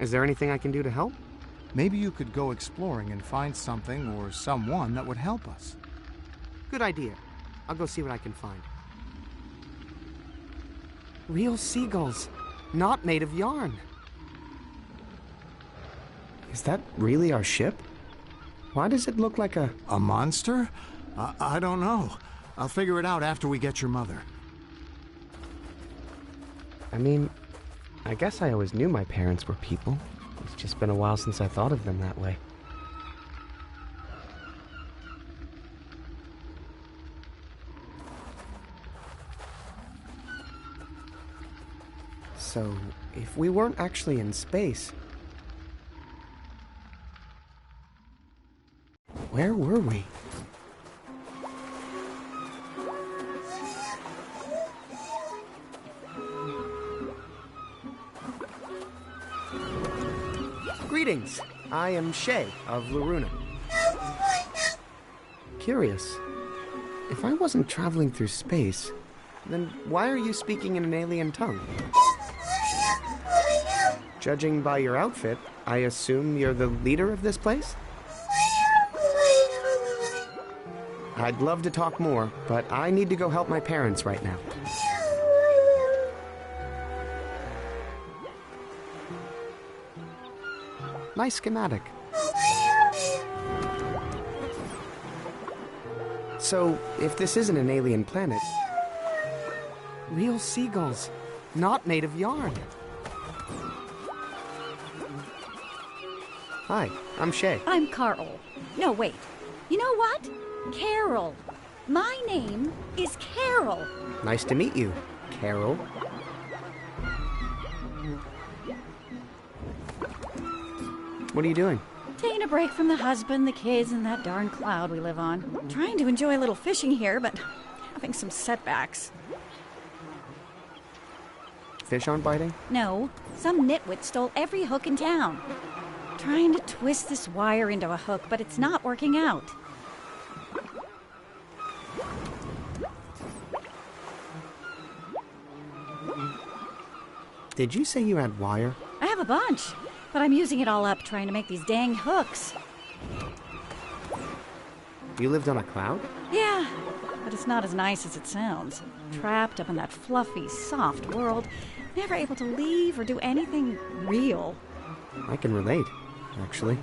Is there anything I can do to help? Maybe you could go exploring and find something or someone that would help us. Good idea. I'll go see what I can find. Real seagulls, not made of yarn. Is that really our ship? Why does it look like a... A monster? I don't know. I'll figure it out after we get your mother. I mean, I guess I always knew my parents were people. It's just been a while since I thought of them that way. So, if we weren't actually in space, where were we? Greetings. I am Shay of Loruna. Curious. If I wasn't traveling through space, then why are you speaking in an alien tongue? Judging by your outfit, I assume you're the leader of this place? I'd love to talk more, but I need to go help my parents right now. Nice schematic. So, if this isn't an alien planet, real seagulls, not made of yarn. Hi, I'm Shay. I'm Carl. No, wait. You know what? Carol. My name is Carol. Nice to meet you, Carol. What are you doing? Taking a break from the husband, the kids, and that darn cloud we live on. Trying to enjoy a little fishing here, but having some setbacks. Fish aren't biting? No, some nitwit stole every hook in town. Trying to twist this wire into a hook, but it's not working out. Did you say you had wire? I have a bunch, but I'm using it all up trying to make these dang hooks. You lived on a cloud? Yeah, but it's not as nice as it sounds. Trapped up in that fluffy, soft world, never able to leave or do anything real. I can relate, actually.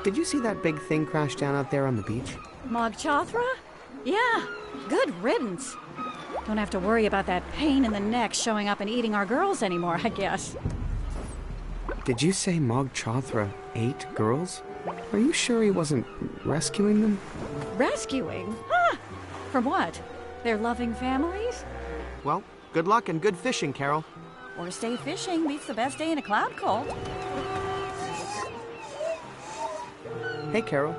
Did you see that big thing crash down out there on the beach? Mog Chothra? Yeah, good riddance. Don't have to worry about that pain in the neck showing up and eating our girls anymore, I guess. Did you say Mog Chothra ate girls? Are you sure he wasn't rescuing them? Rescuing? Huh? From what? Their loving families? Well, good luck and good fishing, Carol. Worst day fishing beats the best day in a cloud cult. Hey, Carol.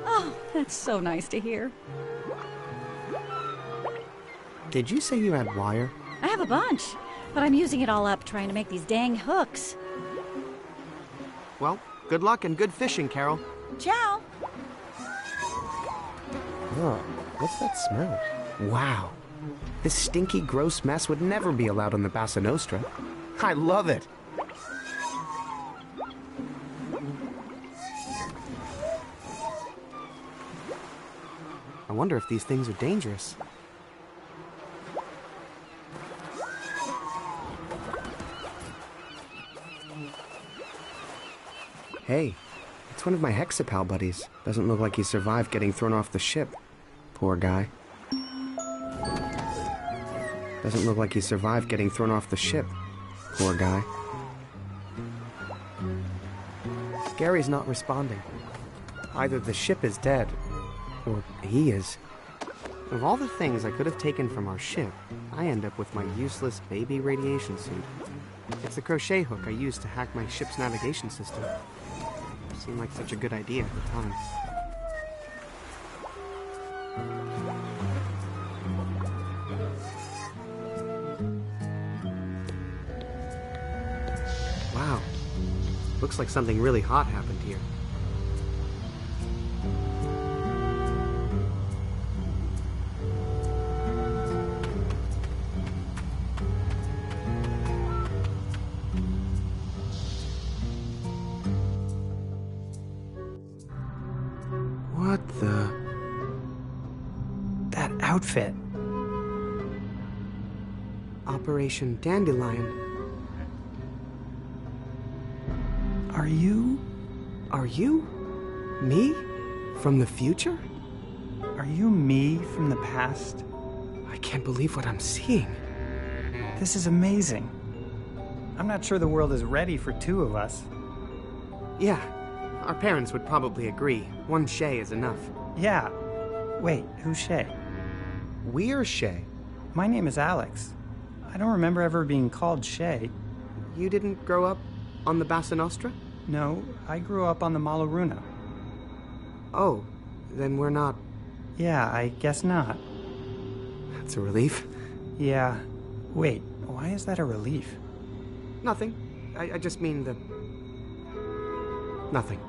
Oh, that's so nice to hear. Did you say you had wire? I have a bunch, but I'm using it all up trying to make these dang hooks. Well, good luck and good fishing, Carol. Ciao. Oh, what's that smell? Wow. This stinky, gross mess would never be allowed on the Bassa Nostra. I love it. I wonder if these things are dangerous. Hey, it's one of my Hexapal buddies. Doesn't look like he survived getting thrown off the ship. Poor guy. Doesn't look like he survived getting thrown off the ship. Poor guy. Gary's not responding. Either the ship is dead, or he is. Of all the things I could have taken from our ship, I end up with my useless baby radiation suit. It's the crochet hook I used to hack my ship's navigation system. Seemed like such a good idea at the time. Wow. Looks like something really hot happened here. that outfit. Operation Dandelion. Are you? Are you? Me? From the future? Are you me from the past? I can't believe what I'm seeing. This is amazing. I'm not sure the world is ready for two of us. Yeah, our parents would probably agree. One Shay is enough. Yeah. Wait, who's Shay? We're Shay. My name is Alex. I don't remember ever being called Shay. You didn't grow up on the Bassa Nostra? No, I grew up on the Malaruna. Oh, then we're not... Yeah, I guess not. That's a relief. Yeah. Wait, why is that a relief? Nothing. I just mean the... Nothing.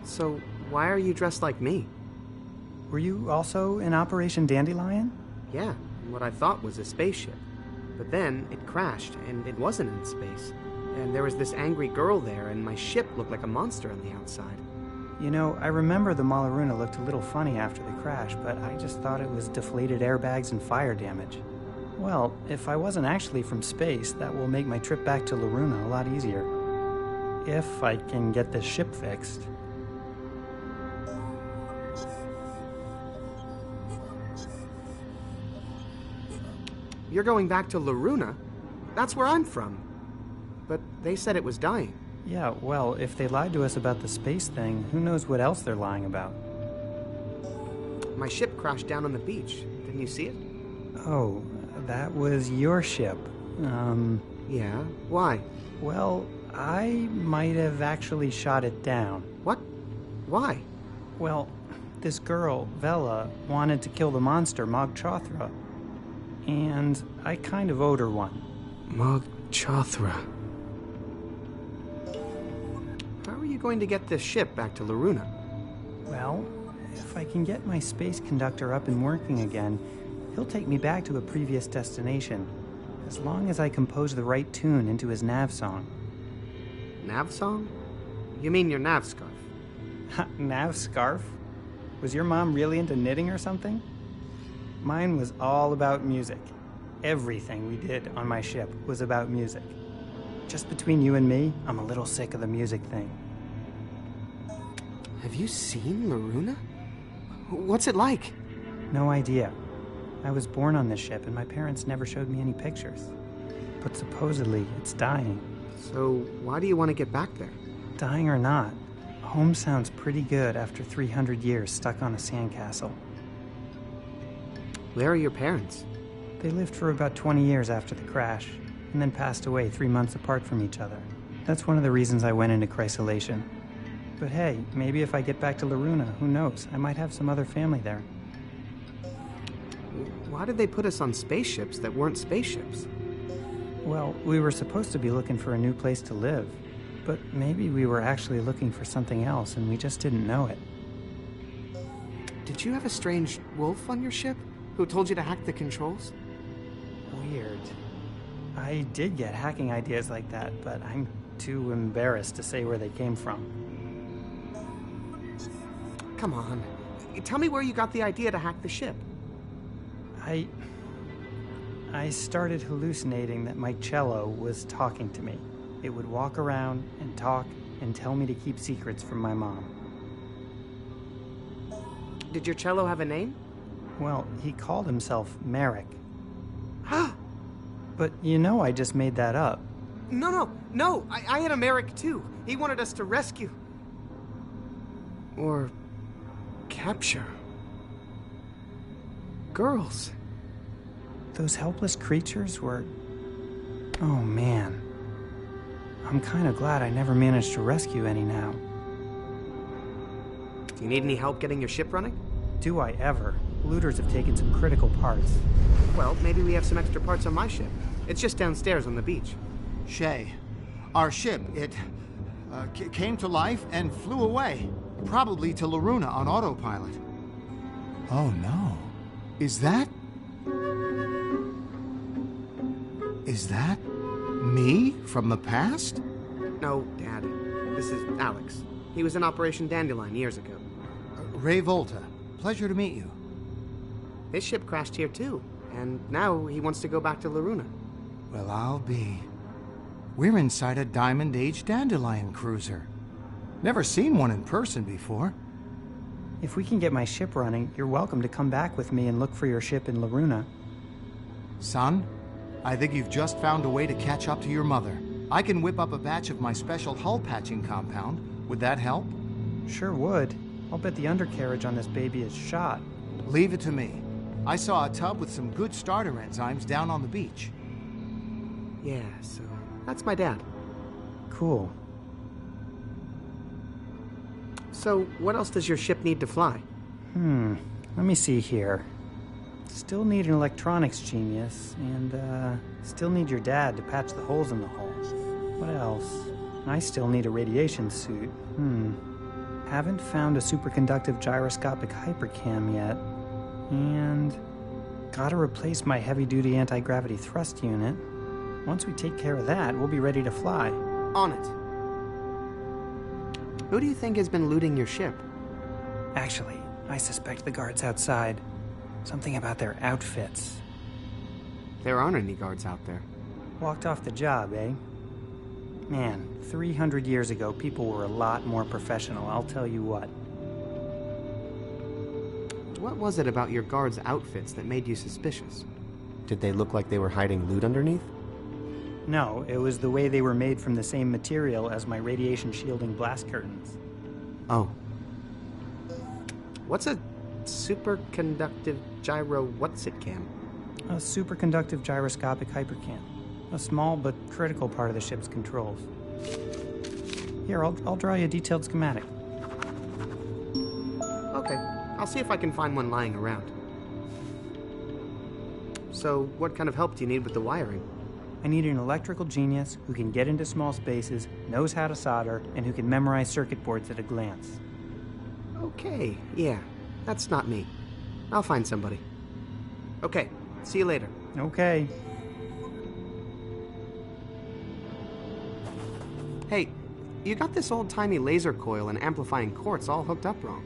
So, why are you dressed like me? Were you also in Operation Dandelion? Yeah, in what I thought was a spaceship. But then, it crashed, and it wasn't in space. And there was this angry girl there, and my ship looked like a monster on the outside. You know, I remember the Malaruna looked a little funny after the crash, but I just thought it was deflated airbags and fire damage. Well, if I wasn't actually from space, that will make my trip back to Laruna a lot easier. If I can get this ship fixed. You're going back to Laruna? That's where I'm from. But they said it was dying. Yeah, well, if they lied to us about the space thing, who knows what else they're lying about? My ship crashed down on the beach. Didn't you see it? Oh, that was your ship. Yeah? Why? Well, I might have actually shot it down. What? Why? Well, this girl, Vela, wanted to kill the monster, Mog Chothra. And I kind of owed her one. Mog Chothra. How are you going to get this ship back to Laruna? Well, if I can get my space conductor up and working again, he'll take me back to a previous destination, as long as I compose the right tune into his nav song. Nav song? You mean your nav scarf? Nav scarf? Was your mom really into knitting or something? Mine was all about music. Everything we did on my ship was about music. Just between you and me, I'm a little sick of the music thing. Have you seen Laruna? What's it like? No idea. I was born on this ship and my parents never showed me any pictures. But supposedly it's dying. So why do you want to get back there? Dying or not, home sounds pretty good after 300 years stuck on a sandcastle. Where are your parents? They lived for about 20 years after the crash, and then passed away 3 months apart from each other. That's one of the reasons I went into chrysolation. But hey, maybe if I get back to Laruna, who knows? I might have some other family there. Why did they put us on spaceships that weren't spaceships? Well, we were supposed to be looking for a new place to live, but maybe we were actually looking for something else and we just didn't know it. Did you have a strange wolf on your ship who told you to hack the controls? Weird. I did get hacking ideas like that, but I'm too embarrassed to say where they came from. Come on. Tell me where you got the idea to hack the ship. I started hallucinating that my cello was talking to me. It would walk around and talk and tell me to keep secrets from my mom. Did your cello have a name? Well, he called himself Merrick. But you know I just made that up. No, I had a Merrick too. He wanted us to rescue. Or capture. Girls. Those helpless creatures were... Oh man. I'm kind of glad I never managed to rescue any now. Do you need any help getting your ship running? Do I ever? Looters have taken some critical parts. Well, maybe we have some extra parts on my ship. It's just downstairs on the beach. Shay, our ship, it came to life and flew away. Probably to Laruna on autopilot. Oh no. Is that me from the past? No, Dad. This is Alex. He was in Operation Dandelion years ago. Ray Volta. Pleasure to meet you. His ship crashed here too, and now he wants to go back to Loruna. Well, I'll be. We're inside a Diamond Age Dandelion cruiser. Never seen one in person before. If we can get my ship running, you're welcome to come back with me and look for your ship in Loruna. Son, I think you've just found a way to catch up to your mother. I can whip up a batch of my special hull patching compound. Would that help? Sure would. I'll bet the undercarriage on this baby is shot. Leave it to me. I saw a tub with some good starter enzymes down on the beach. Yeah, so that's my dad. Cool. So what else does your ship need to fly? Let me see here. Still need an electronics genius, and still need your dad to patch the holes in the hull. What else? I still need a radiation suit. Haven't found a superconductive gyroscopic hypercam yet. And gotta replace my heavy-duty anti-gravity thrust unit. Once we take care of that, we'll be ready to fly. On it. Who do you think has been looting your ship? Actually, I suspect the guards outside. Something about their outfits. There aren't any guards out there. Walked off the job, eh? Man, 300 years ago, people were a lot more professional, I'll tell you what. What was it about your guards' outfits that made you suspicious? Did they look like they were hiding loot underneath? No, it was the way they were made from the same material as my radiation shielding blast curtains. Oh. What's a superconductive gyro what's-it-cam? A superconductive gyroscopic hypercam. A small but critical part of the ship's controls. Here, I'll draw you a detailed schematic. Okay, I'll see if I can find one lying around. So, what kind of help do you need with the wiring? I need an electrical genius who can get into small spaces, knows how to solder, and who can memorize circuit boards at a glance. Okay, yeah, that's not me. I'll find somebody. Okay, see you later. Okay. Hey, you got this old-timey laser coil and amplifying quartz all hooked up wrong.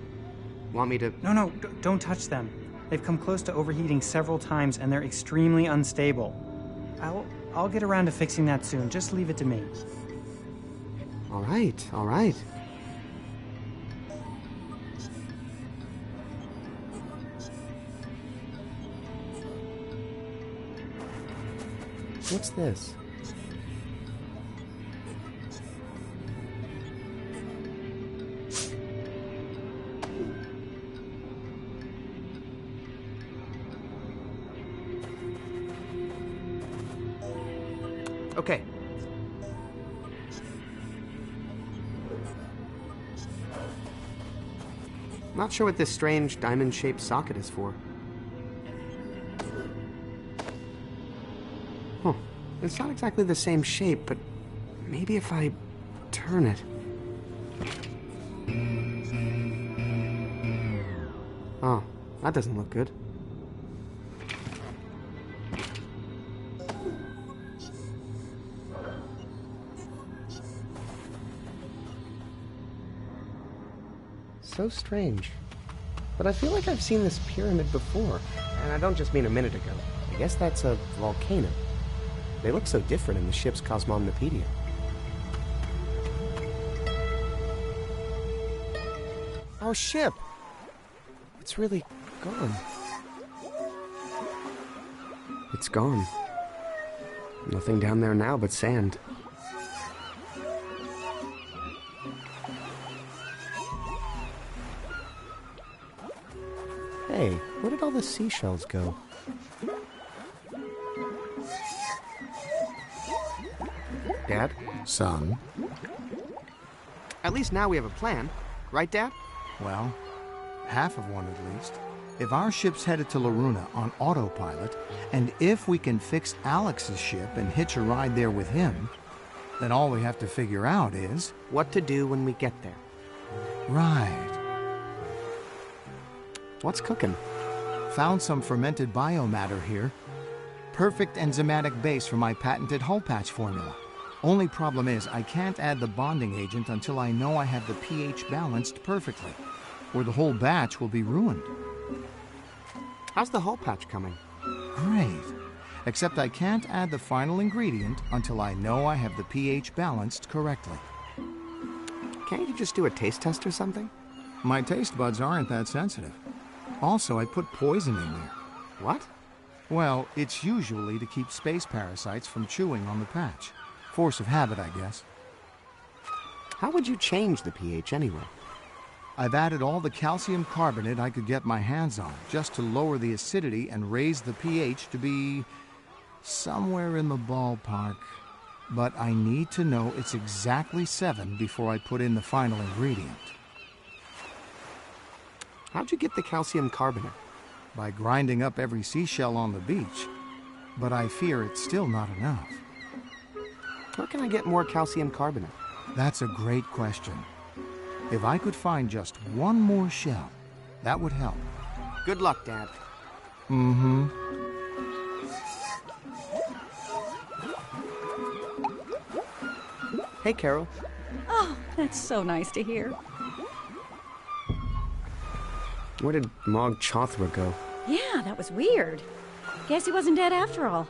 Want me to... No, don't touch them. They've come close to overheating several times, and they're extremely unstable. I'll get around to fixing that soon. Just leave it to me. All right, all right. What's this? Okay. Not sure what this strange diamond-shaped socket is for. Huh. It's not exactly the same shape, but maybe if I turn it... Oh, that doesn't look good. So strange. But I feel like I've seen this pyramid before. And I don't just mean a minute ago. I guess that's a volcano. They look so different in the ship's Cosmomnopedia. Our ship! It's really gone. It's gone. Nothing down there now but sand. Hey, where did all the seashells go? Dad? Son? At least now we have a plan. Right, Dad? Well, half of one at least. If our ship's headed to Loruna on autopilot, and if we can fix Alex's ship and hitch a ride there with him, then all we have to figure out is... what to do when we get there. Right. What's cooking? Found some fermented biomatter here. Perfect enzymatic base for my patented hull patch formula. Only problem is I can't add the bonding agent until I know I have the pH balanced perfectly. or the whole batch will be ruined. How's the hull patch coming? Great. Except I can't add the final ingredient until I know I have the pH balanced correctly. Can't you just do a taste test or something? My taste buds aren't that sensitive. Also, I put poison in there. What? Well, it's usually to keep space parasites from chewing on the patch. Force of habit, I guess. How would you change the pH anyway? I've added all the calcium carbonate I could get my hands on, just to lower the acidity and raise the pH to be somewhere in the ballpark. But I need to know it's exactly 7 before I put in the final ingredient. How'd you get the calcium carbonate? By grinding up every seashell on the beach. But I fear it's still not enough. Where can I get more calcium carbonate? That's a great question. If I could find just one more shell, that would help. Good luck, Dad. Mm-hmm. Hey, Carol. Oh, that's so nice to hear. Where did Mog Chothra go? Yeah, that was weird. Guess he wasn't dead after all.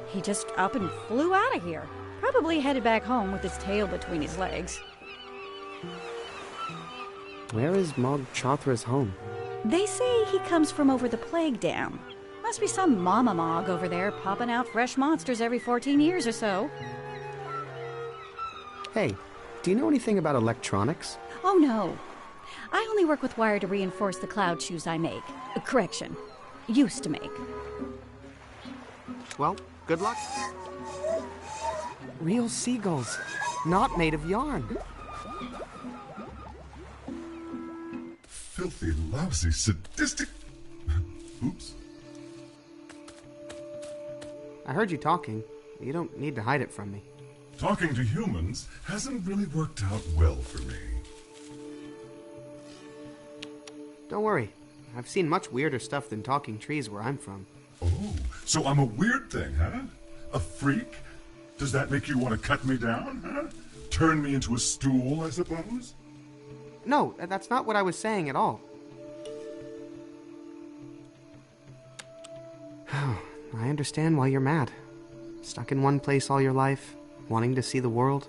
He just up and flew out of here. Probably headed back home with his tail between his legs. Where is Mog Chothra's home? They say he comes from over the plague dam. Must be some mama Mog over there popping out fresh monsters every 14 years or so. Hey, do you know anything about electronics? Oh no. I only work with wire to reinforce the cloud shoes I make. Correction. Used to make. Well, good luck. Real seagulls, not made of yarn. Filthy, lousy, sadistic... Oops. I heard you talking. You don't need to hide it from me. Talking to humans hasn't really worked out well for me. Don't worry. I've seen much weirder stuff than talking trees where I'm from. Oh, so I'm a weird thing, huh? A freak? Does that make you want to cut me down, huh? Turn me into a stool, I suppose? No, that's not what I was saying at all. I understand why you're mad. Stuck in one place all your life, wanting to see the world.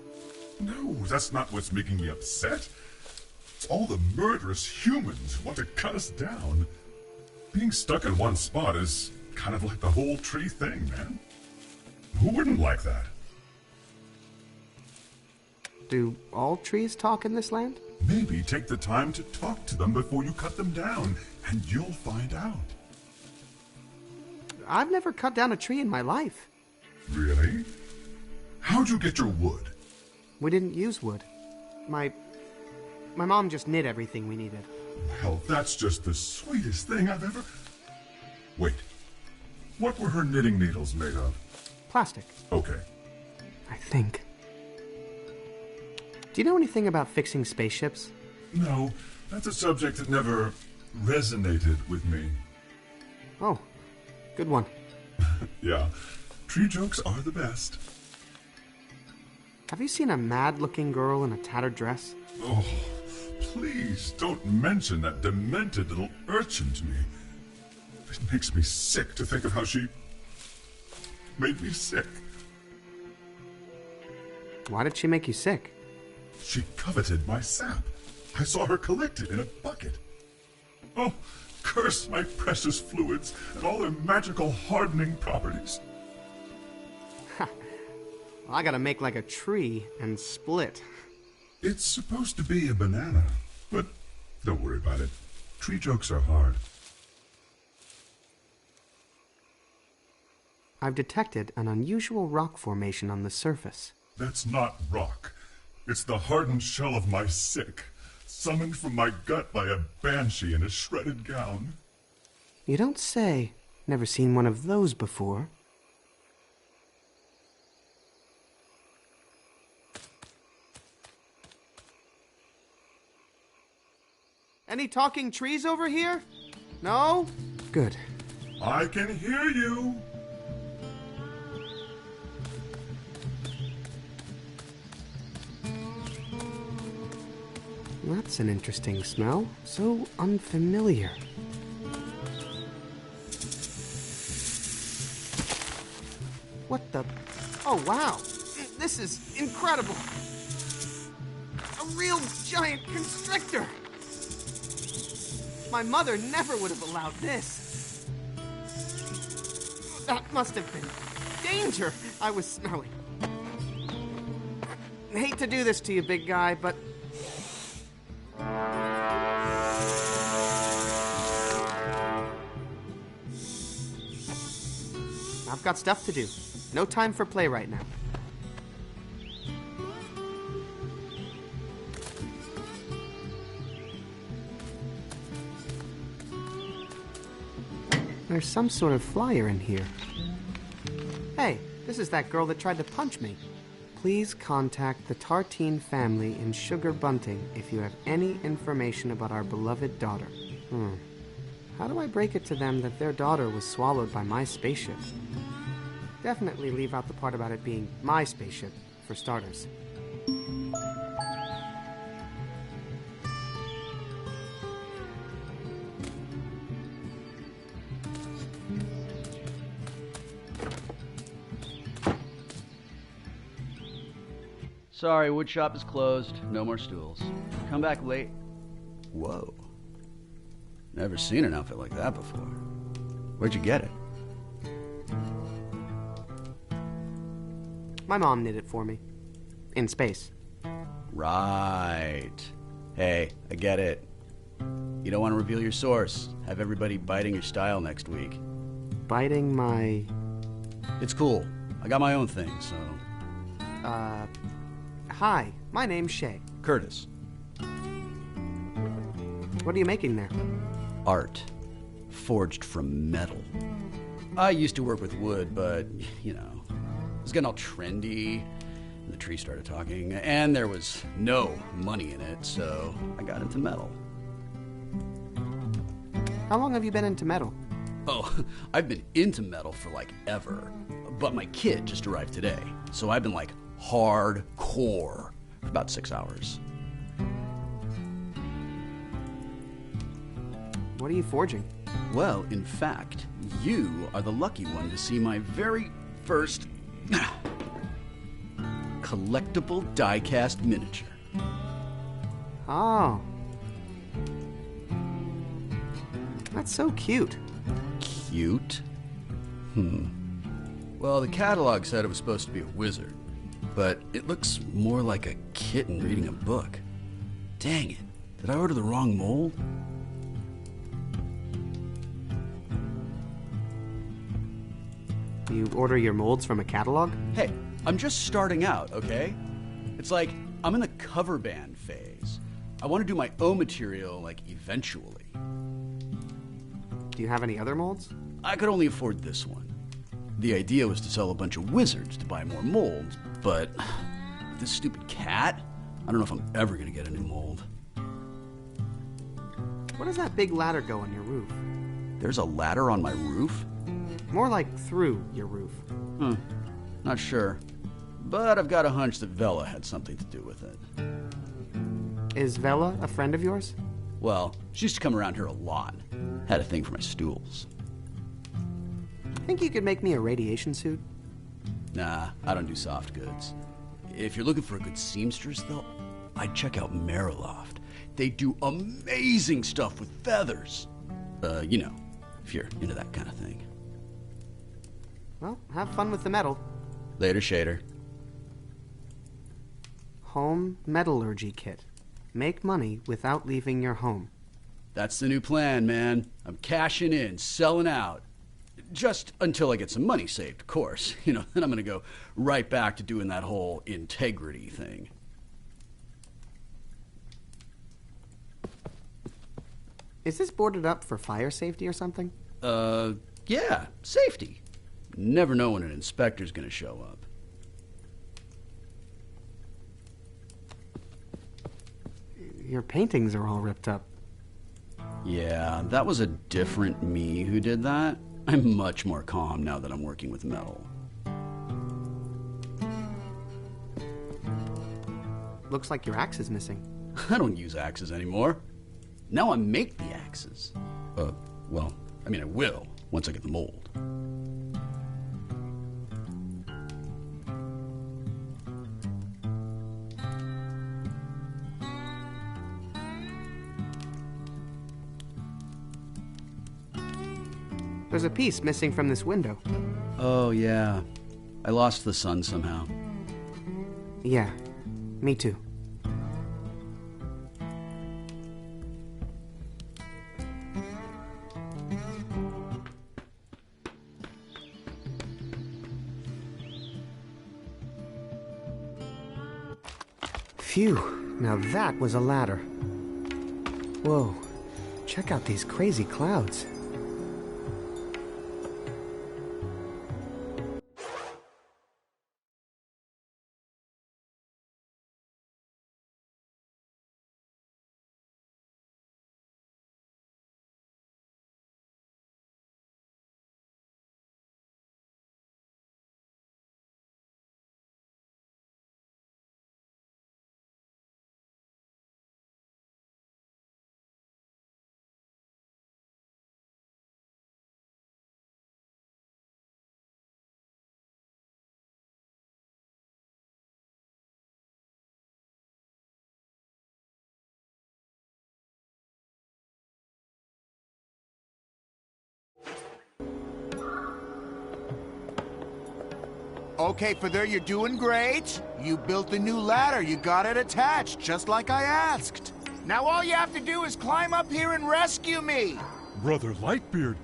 No, that's not what's making me upset. It's all the murderous humans who want to cut us down. Being stuck in one spot is kind of like the whole tree thing, man. Who wouldn't like that? Do all trees talk in this land? Maybe take the time to talk to them before you cut them down, and you'll find out. I've never cut down a tree in my life. Really? How'd you get your wood? We didn't use wood. My mom just knit everything we needed. Well, that's just the sweetest thing I've ever... Wait. What were her knitting needles made of? Plastic, Okay. I think. Do you know anything about fixing spaceships? No, that's a subject that never resonated with me. Oh, good one. Yeah, tree jokes are the best. Have you seen a mad-looking girl in a tattered dress? Oh, please don't mention that demented little urchin to me. It makes me sick to think of how she made me sick. Why did she make you sick? She coveted my sap. I saw her collect it in a bucket. Oh, curse my precious fluids and all their magical hardening properties. Well, I gotta make like a tree and split. It's supposed to be a banana, but don't worry about it. Tree jokes are hard. I've detected an unusual rock formation on the surface. That's not rock. It's the hardened shell of my sick, summoned from my gut by a banshee in a shredded gown. You don't say. Never seen one of those before. Any talking trees over here? No? Good. I can hear you. That's an interesting smell. So unfamiliar. What the... Oh, wow. This is incredible. A real giant constrictor. My mother never would have allowed this. That must have been danger I was smelling. I hate to do this to you, big guy, but... I've got stuff to do. No time for play right now. There's some sort of flyer in here. Hey, this is that girl that tried to punch me. Please contact the Tartine family in Sugar Bunting if you have any information about our beloved daughter. How do I break it to them that their daughter was swallowed by my spaceship? Definitely leave out the part about it being my spaceship, for starters. Sorry, woodshop is closed. No more stools. Come back late. Whoa. Never seen an outfit like that before. Where'd you get it? My mom knit it for me. In space. Right. Hey, I get it. You don't want to reveal your source. Have everybody biting your style next week. Biting my... It's cool. I got my own thing, so... Hi, my name's Shay. Curtis. What are you making there? Art. Forged from metal. I used to work with wood, but, you know, it was getting all trendy, and the tree started talking, and there was no money in it, so I got into metal. How long have you been into metal? Oh, I've been into metal for like ever, but my kid just arrived today, so I've been like hardcore for about 6 hours. What are you forging? Well, in fact, you are the lucky one to see my very first collectible die-cast miniature. Oh. That's so cute. Cute? Well, the catalog said it was supposed to be a wizard, but it looks more like a kitten reading a book. Dang it. Did I order the wrong mold? You order your molds from a catalog? Hey, I'm just starting out, okay? It's like I'm in the cover band phase. I want to do my own material, like, eventually. Do you have any other molds? I could only afford this one. The idea was to sell a bunch of wizards to buy more molds, but with this stupid cat, I don't know if I'm ever going to get a new mold. Where does that big ladder go on your roof? There's a ladder on my roof? More like through your roof. Not sure. But I've got a hunch that Vela had something to do with it. Is Vela a friend of yours? Well, she used to come around here a lot. Had a thing for my stools. Think you could make me a radiation suit? Nah, I don't do soft goods. If you're looking for a good seamstress, though, I'd check out Mariloft. They do amazing stuff with feathers. You know, if you're into that kind of thing. Well, have fun with the metal. Later, Shader. Home metallurgy kit. Make money without leaving your home. That's the new plan, man. I'm cashing in, selling out. Just until I get some money saved, of course. You know, then I'm going to go right back to doing that whole integrity thing. Is this boarded up for fire safety or something? Yeah, safety. Never know when an inspector's going to show up. Your paintings are all ripped up. Yeah, that was a different me who did that. I'm much more calm now that I'm working with metal. Looks like your axe is missing. I don't use axes anymore. Now I make the axes. Well, I mean I will, once I get the mold. There's a piece missing from this window. Oh, yeah. I lost the sun somehow. Yeah, me too. Phew, now that was a ladder. Whoa, check out these crazy clouds. Okay, Feather, you're doing great. You built a new ladder. You got it attached, just like I asked. Now all you have to do is climb up here and rescue me. Brother Lightbeard,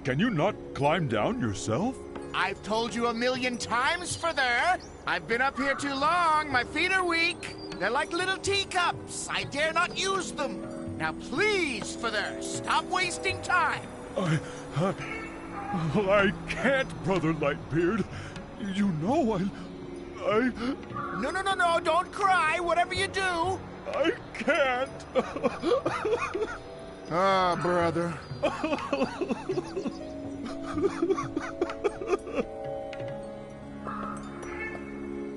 can you not climb down yourself? I've told you 1,000,000 times, Feather. I've been up here too long. My feet are weak. They're like little teacups. I dare not use them. Now please, Feather, stop wasting time. I can't, Brother Lightbeard. You know I... No, don't cry, whatever you do. I can't. Ah, brother.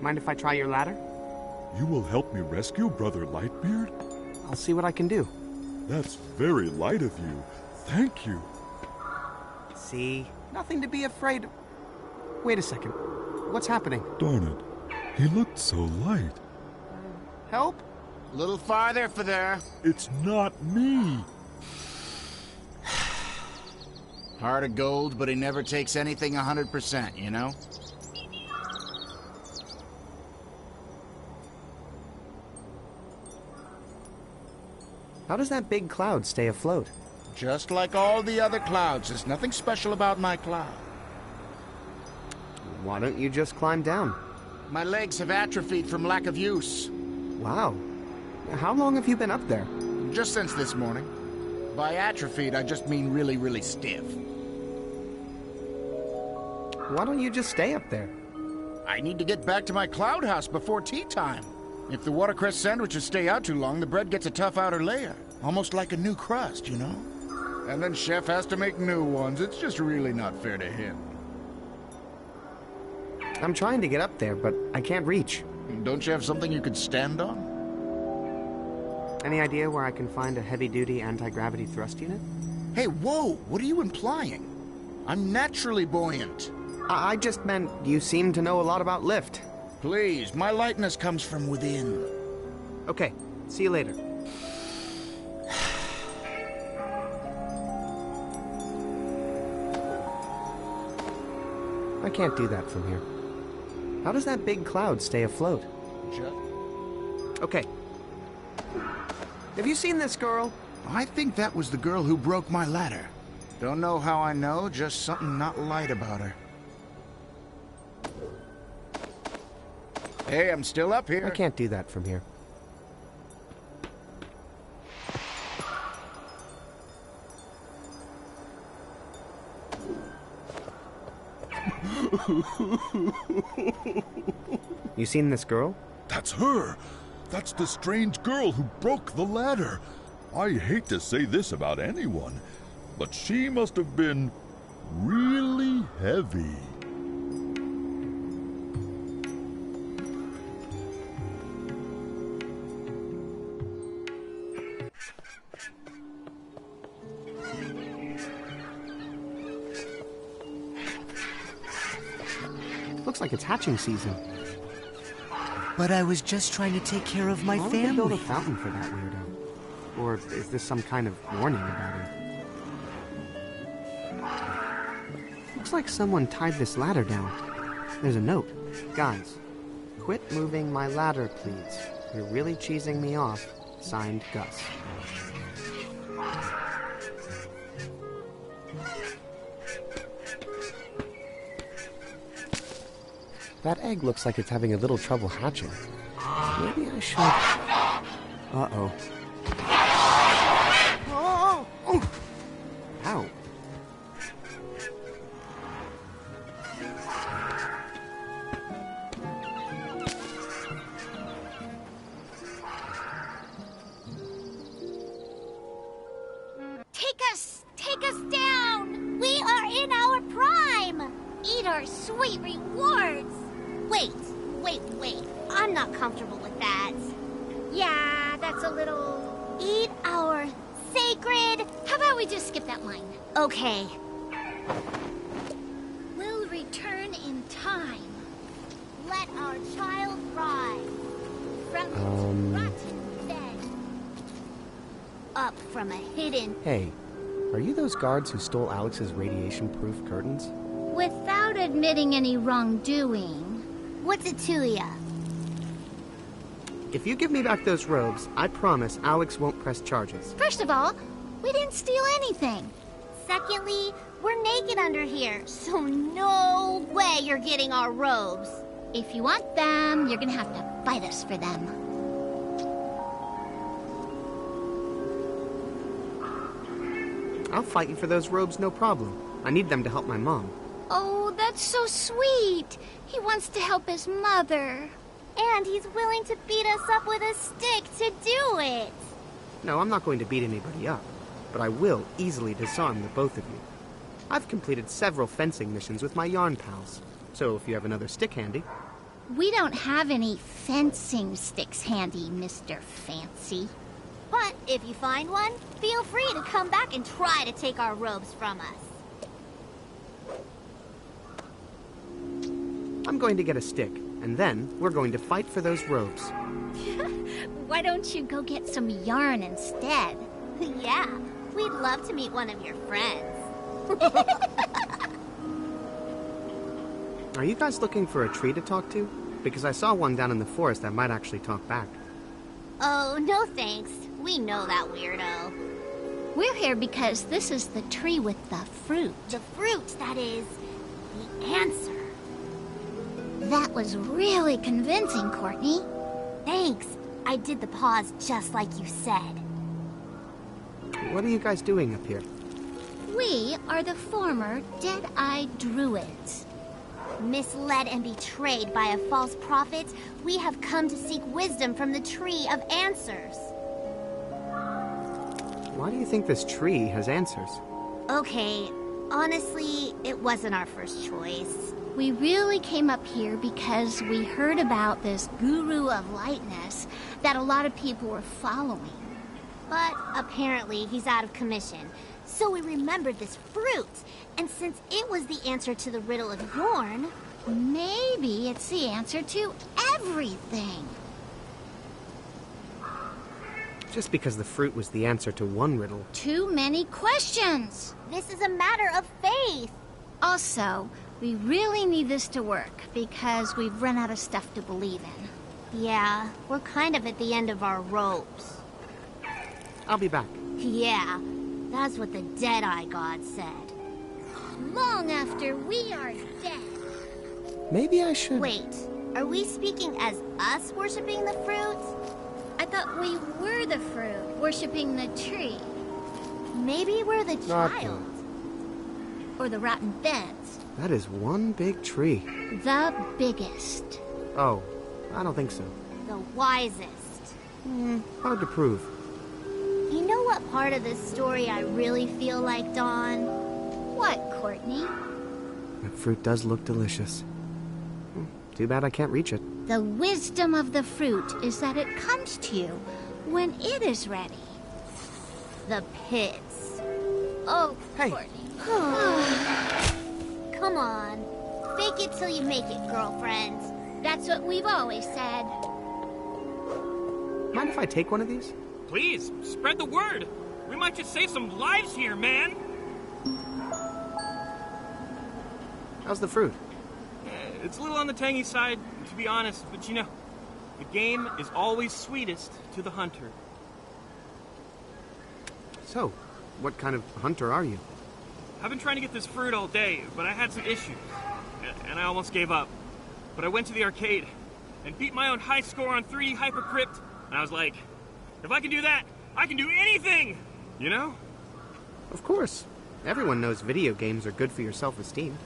Mind if I try your ladder? You will help me rescue Brother Lightbeard? I'll see what I can do. That's very light of you. Thank you. See? Nothing to be afraid of. Wait a second. What's happening? Darn it. He looked so light. Help? A little farther, Feather. It's not me. Heart of gold, but he never takes anything 100%, you know? How does that big cloud stay afloat? Just like all the other clouds. There's nothing special about my cloud. Why don't you just climb down? My legs have atrophied from lack of use. Wow. How long have you been up there? Just since this morning. By atrophied, I just mean really, really stiff. Why don't you just stay up there? I need to get back to my cloud house before tea time. If the watercress sandwiches stay out too long, the bread gets a tough outer layer. Almost like a new crust, you know? And then Chef has to make new ones. It's just really not fair to him. I'm trying to get up there, but I can't reach. Don't you have something you could stand on? Any idea where I can find a heavy-duty anti-gravity thrust unit? Hey, whoa! What are you implying? I'm naturally buoyant. I just meant you seem to know a lot about lift. Please, my lightness comes from within. Okay, see you later. I can't do that from here. How does that big cloud stay afloat? Okay. Have you seen this girl? I think that was the girl who broke my ladder. Don't know how I know, just something not light about her. Hey, I'm still up here. I can't do that from here. You seen this girl? That's her. That's the strange girl who broke the ladder. I hate to say this about anyone, but she must have been really heavy. looks like it's hatching season. But I was just trying to take care of my Why would they build family. a fountain for that weirdo? Or is this some kind of warning about him? Looks like someone tied this ladder down. There's a note. Guys, quit moving my ladder, please. You're really cheesing me off. Signed, Gus. That egg looks like it's having a little trouble hatching. Maybe I should... Uh-oh. Oh! Oh! Ow. Take us down! We are in our prime! Eat our sweet rewards! Wait. I'm not comfortable with that. Yeah, that's a little... Eat our sacred... How about we just skip that line? Okay. We'll return in time. Let our child rise. From its rotten bed. Up from a hidden... Hey, are you those guards who stole Alex's radiation-proof curtains? Without admitting any wrongdoing. What's it to ya? If you give me back those robes, I promise Alex won't press charges. First of all, we didn't steal anything. Secondly, we're naked under here, so no way you're getting our robes. If you want them, you're gonna have to fight us for them. I'll fight you for those robes, no problem. I need them to help my mom. Oh, that's so sweet. He wants to help his mother. And he's willing to beat us up with a stick to do it. No, I'm not going to beat anybody up, but I will easily disarm the both of you. I've completed several fencing missions with my yarn pals, so if you have another stick handy... We don't have any fencing sticks handy, Mr. Fancy. But if you find one, feel free to come back and try to take our robes from us. I'm going to get a stick, and then we're going to fight for those robes. Why don't you go get some yarn instead? Yeah, we'd love to meet one of your friends. Are you guys looking for a tree to talk to? Because I saw one down in the forest that might actually talk back. Oh, no thanks. We know that weirdo. We're here because this is the tree with the fruit. The fruit, that is, the answer. That was really convincing, Courtney. Thanks. I did the pause just like you said. What are you guys doing up here? We are the former Dead-Eyed Druids. Misled and betrayed by a false prophet, we have come to seek wisdom from the Tree of Answers. Why do you think this tree has answers? Okay, honestly, it wasn't our first choice. We really came up here because we heard about this guru of lightness that a lot of people were following. But apparently he's out of commission. So we remembered this fruit, and since it was the answer to the riddle of Yorn, maybe it's the answer to everything. Just because the fruit was the answer to one riddle. Too many questions. This is a matter of faith. Also, we really need this to work because we've run out of stuff to believe in. Yeah, we're kind of at the end of our ropes. I'll be back. Yeah, that's what the Dead-Eye God said. Long after we are dead. Maybe I should... Wait, are we speaking as us worshipping the fruit? I thought we were the fruit, worshipping the tree. Maybe we're the child. Or the rotten beds. That is one big tree. The biggest. Oh, I don't think so. The wisest. Hard to prove. You know what part of this story I really feel like, Dawn? What, Courtney? That fruit does look delicious. Too bad I can't reach it. The wisdom of the fruit is that it comes to you when it is ready. The pits. Oh, hey. Courtney. Come on. Fake it till you make it, girlfriends. That's what we've always said. Mind if I take one of these? Please, spread the word. We might just save some lives here, man. How's the fruit? It's a little on the tangy side, to be honest, but you know, the game is always sweetest to the hunter. So, what kind of hunter are you? I've been trying to get this fruit all day, but I had some issues, and I almost gave up. But I went to the arcade and beat my own high score on 3D Hypercrypt, and I was like, if I can do that, I can do anything! You know? Of course. Everyone knows video games are good for your self-esteem.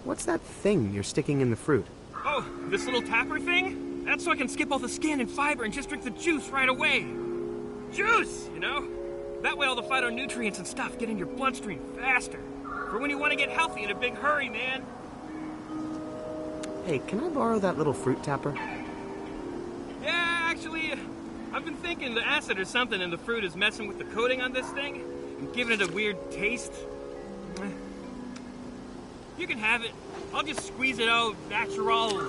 What's that thing you're sticking in the fruit? Oh, this little tapper thing? That's so I can skip all the skin and fiber and just drink the juice right away. Juice, you know? That way all the phytonutrients and stuff get in your bloodstream faster. For when you want to get healthy in a big hurry, man. Hey, can I borrow that little fruit tapper? Yeah, actually, I've been thinking the acid or something in the fruit is messing with the coating on this thing and giving it a weird taste. You can have it. I'll just squeeze it out natural.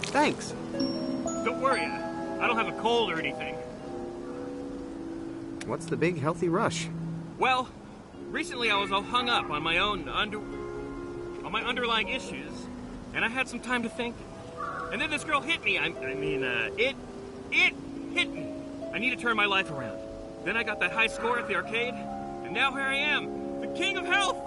Thanks. Don't worry, I don't have a cold or anything. What's the big healthy rush? Well, recently I was all hung up on my own underlying issues, and I had some time to think. And then this girl hit me. It hit me. I need to turn my life around. Then I got that high score at the arcade, and now here I am, the king of health.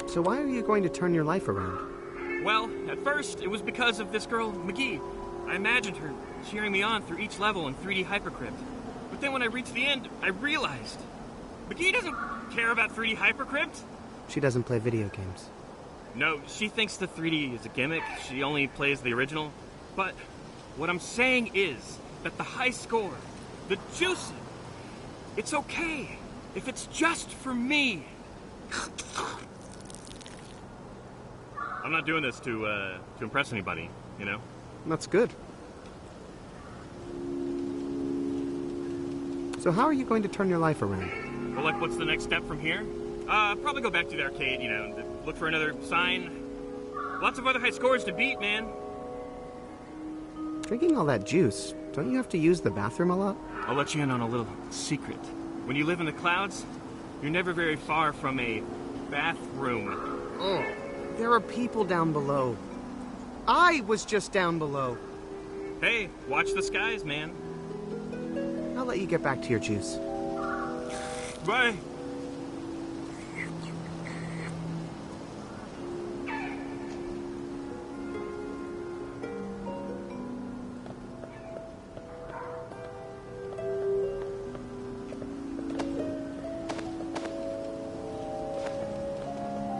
So why are you going to turn your life around? Well, at first, it was because of this girl, McGee. I imagined her cheering me on through each level in 3D Hypercrypt. But then when I reached the end, I realized McGee doesn't care about 3D Hypercrypt. She doesn't play video games. No, she thinks the 3D is a gimmick. She only plays the original. But what I'm saying is that the high score, the juicing, it's okay if it's just for me. I'm not doing this to impress anybody, you know? That's good. So how are you going to turn your life around? Well, like, what's the next step from here? Probably go back to the arcade, you know, look for another sign. Lots of other high scores to beat, man. Drinking all that juice, don't you have to use the bathroom a lot? I'll let you in on a little secret. When you live in the clouds, you're never very far from a bathroom. Oh, there are people down below. I was just down below. Hey, watch the skies, man. I'll let you get back to your juice. Bye.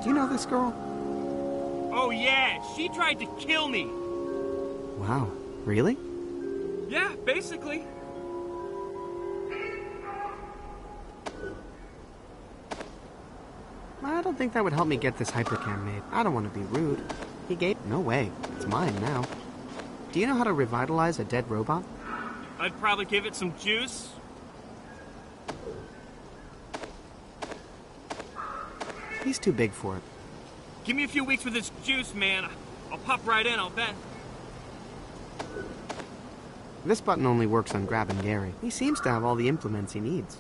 Do you know this girl? Oh yeah, she tried to kill me. Wow, really? Yeah, basically. I don't think that would help me get this hypercam made. I don't want to be rude. He gave... No way. It's mine now. Do you know how to revitalize a dead robot? I'd probably give it some juice. He's too big for it. Give me a few weeks with this juice, man. I'll pop right in, I'll bet. This button only works on grabbing Gary. He seems to have all the implements he needs.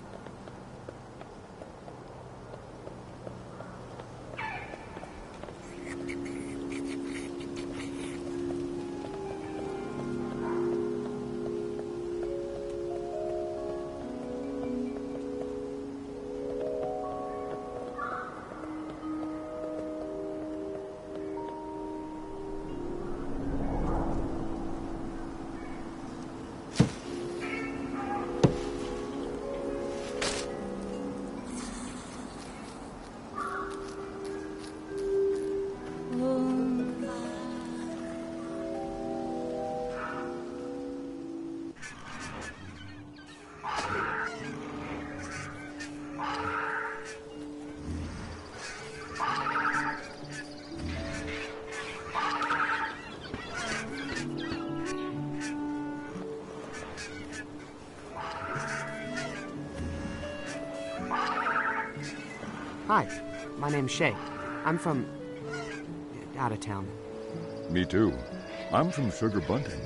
Hi, my name's Shay. I'm from... out of town. Me too. I'm from Sugar Bunting.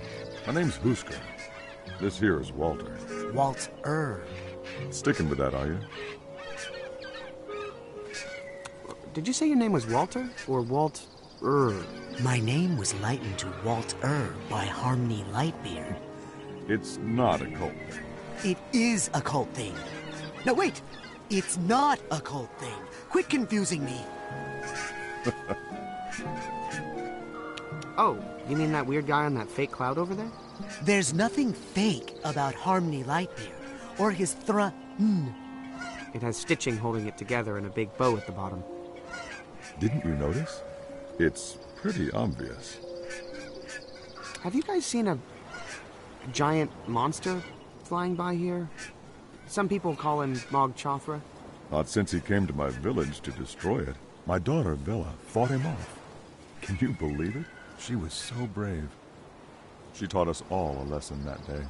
My name's Husker. This here is Walter. Walter. Sticking with that, are you? Did you say your name was Walter or Walt? My name was lightened to Walter by Harmony Lightbeard. It's not a cult thing. It is a cult thing. No, wait! It's not a cult thing. Quit confusing me. Oh, you mean that weird guy on that fake cloud over there? There's nothing fake about Harmony Lightbeard or his It has stitching holding it together and a big bow at the bottom. Didn't you notice? It's pretty obvious. Have you guys seen a giant monster flying by here? Some people call him Mog Chothra. Not since he came to my village to destroy it. My daughter, Bella, fought him off. Can you believe it? She was so brave. She taught us all a lesson that day.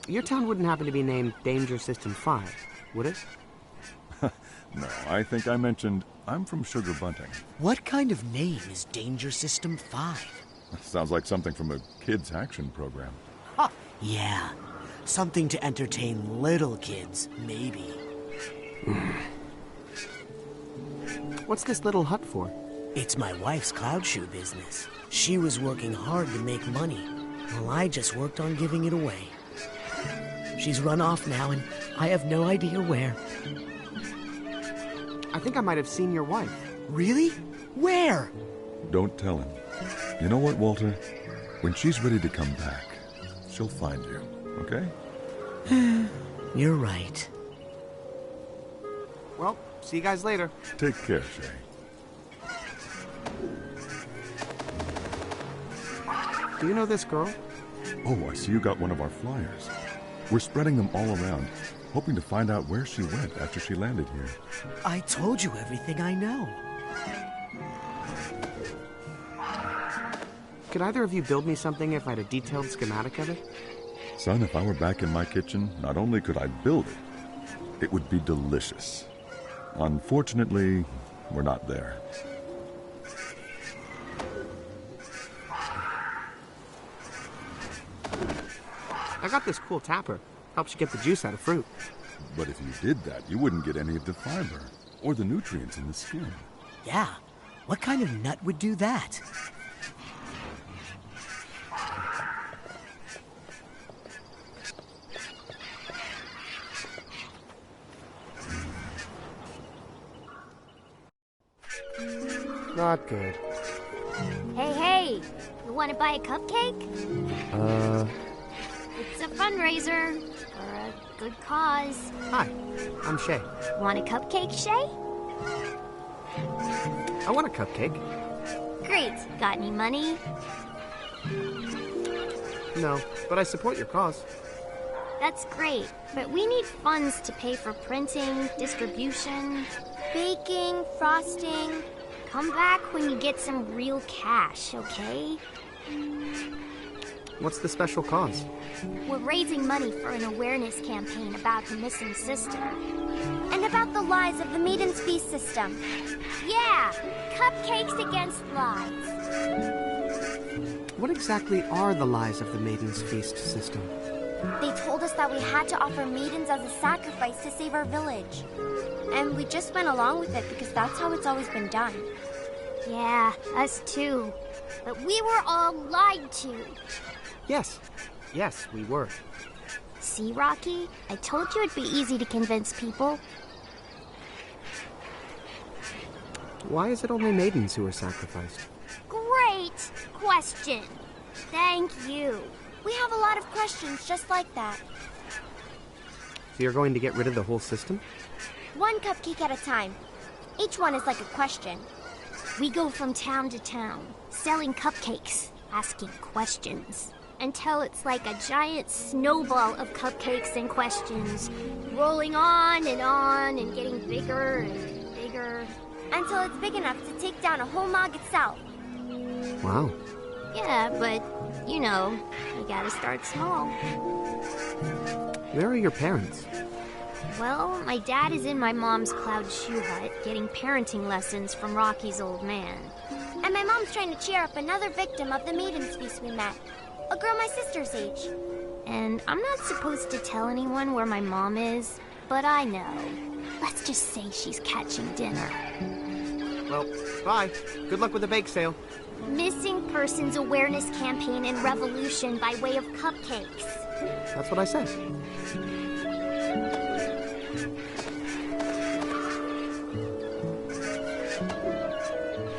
Your town wouldn't happen to be named Danger System 5, would it? No, I think I mentioned I'm from Sugar Bunting. What kind of name is Danger System 5? Sounds like something from a kids' action program. Ha! Yeah, something to entertain little kids, maybe. What's this little hut for? It's my wife's cloud shoe business. She was working hard to make money, while I just worked on giving it away. She's run off now, and I have no idea where. I think I might have seen your wife. Really? Where? Don't tell him. You know what, Walter? When she's ready to come back, she'll find you, okay? You're right. Well, see you guys later. Take care, Shay. Do you know this girl? Oh, I see you got one of our flyers. We're spreading them all around, hoping to find out where she went after she landed here. I told you everything I know. Could either of you build me something if I had a detailed schematic of it? Son, if I were back in my kitchen, not only could I build it, it would be delicious. Unfortunately, we're not there. I got this cool tapper. Helps you get the juice out of fruit. But if you did that, you wouldn't get any of the fiber or the nutrients in the skin. Yeah, what kind of nut would do that? Not good. Hey, you want to buy a cupcake? It's a fundraiser for a good cause. Hi, I'm Shay. Want a cupcake, Shay? I want a cupcake. Great. Got any money? No, but I support your cause. That's great, but we need funds to pay for printing, distribution, baking, frosting. Come back when you get some real cash, okay? What's the special cause? We're raising money for an awareness campaign about the missing system. And about the lies of the Maiden's Feast system. Yeah, cupcakes against lies. What exactly are the lies of the Maiden's Feast system? They told us that we had to offer maidens as a sacrifice to save our village. And we just went along with it because that's how it's always been done. Yeah, us too. But we were all lied to. Yes, we were. See, Rocky? I told you it'd be easy to convince people. Why is it only maidens who are sacrificed? Great question. Thank you. We have a lot of questions just like that. So you're going to get rid of the whole system? One cupcake at a time. Each one is like a question. We go from town to town, selling cupcakes, asking questions, until it's like a giant snowball of cupcakes and questions, rolling on and getting bigger and bigger, until it's big enough to take down a whole mog itself. Wow. Yeah, but, you know, you gotta start small. Where are your parents? Well, my dad is in my mom's cloud shoe hut, getting parenting lessons from Rocky's old man. And my mom's trying to cheer up another victim of the Maiden's Feast we met. A girl my sister's age. And I'm not supposed to tell anyone where my mom is, but I know. Let's just say she's catching dinner. Well, bye. Good luck with the bake sale. Missing Persons Awareness Campaign and Revolution by way of cupcakes. That's what I said.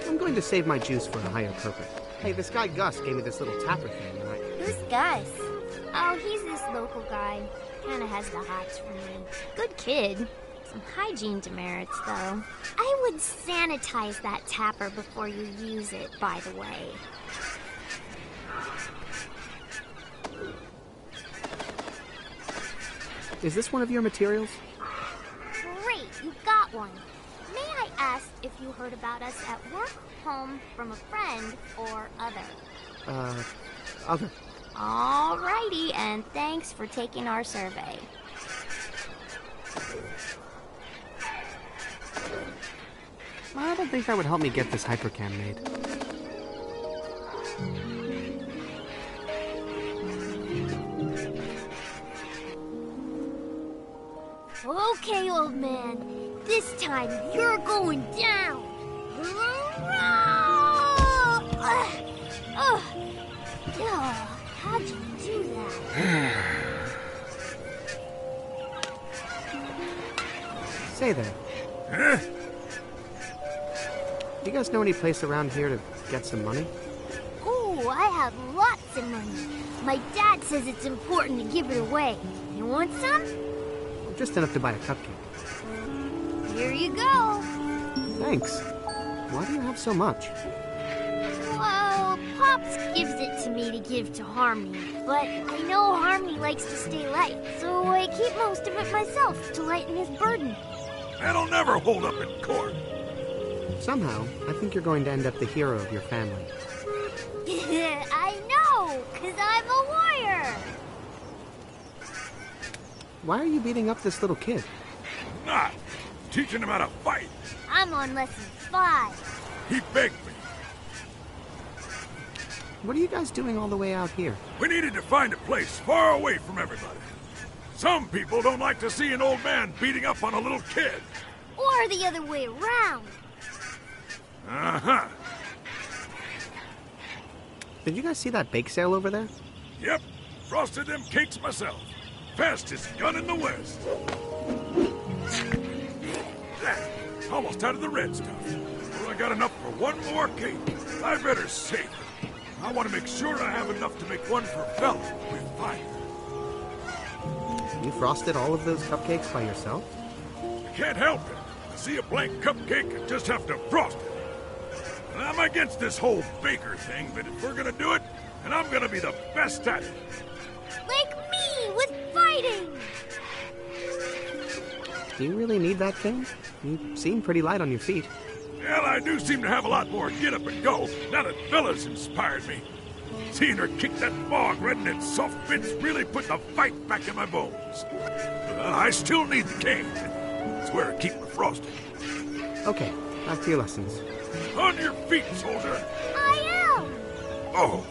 I'm going to save my juice for a higher purpose. Hey, this guy Gus gave me this little tapper thing, and Who's Gus? Oh, he's this local guy. Kinda has the hots for me. Good kid. Some hygiene demerits, though. I would sanitize that tapper before you use it, by the way. Is this one of your materials? Great, you got one. May I ask if you heard about us at work, home, from a friend, or other? Other. Alrighty, and thanks for taking our survey. I don't think that would help me get this hypercam made. Okay, old man. This time you're going down. How'd you do that? Say there. Huh? Do you guys know any place around here to get some money? Ooh, I have lots of money. My dad says it's important to give it away. You want some? Just enough to buy a cupcake. Here you go. Thanks. Why do you have so much? Well, Pops gives it to me to give to Harmony, but I know Harmony likes to stay light, so I keep most of it myself to lighten his burden. That'll never hold up in court. Somehow, I think you're going to end up the hero of your family. I know, 'cause I'm a warrior. Why are you beating up this little kid? Not teaching him how to fight. I'm on lesson 5. He begged me. What are you guys doing all the way out here? We needed to find a place far away from everybody. Some people don't like to see an old man beating up on a little kid. Or the other way around. Uh-huh. Did you guys see that bake sale over there? Yep. Frosted them cakes myself. Fastest gun in the West. Almost out of the red stuff. Well, I got enough for one more cake. I better save it. I want to make sure I have enough to make one for Bella with fire. You frosted all of those cupcakes by yourself? I can't help it. I see a blank cupcake and just have to frost it. And I'm against this whole baker thing, but if we're gonna do it, then I'm gonna be the best at it. Like me, with fighting! Do you really need that thing? You seem pretty light on your feet. Well, I do seem to have a lot more get up and go now that Bella's inspired me. Seeing her kick that bog right in its soft bits really put the fight back in my bones. I still need the cane. It's where I keep my frosting. Okay, back to your lessons. On your feet, soldier. I am! Oh,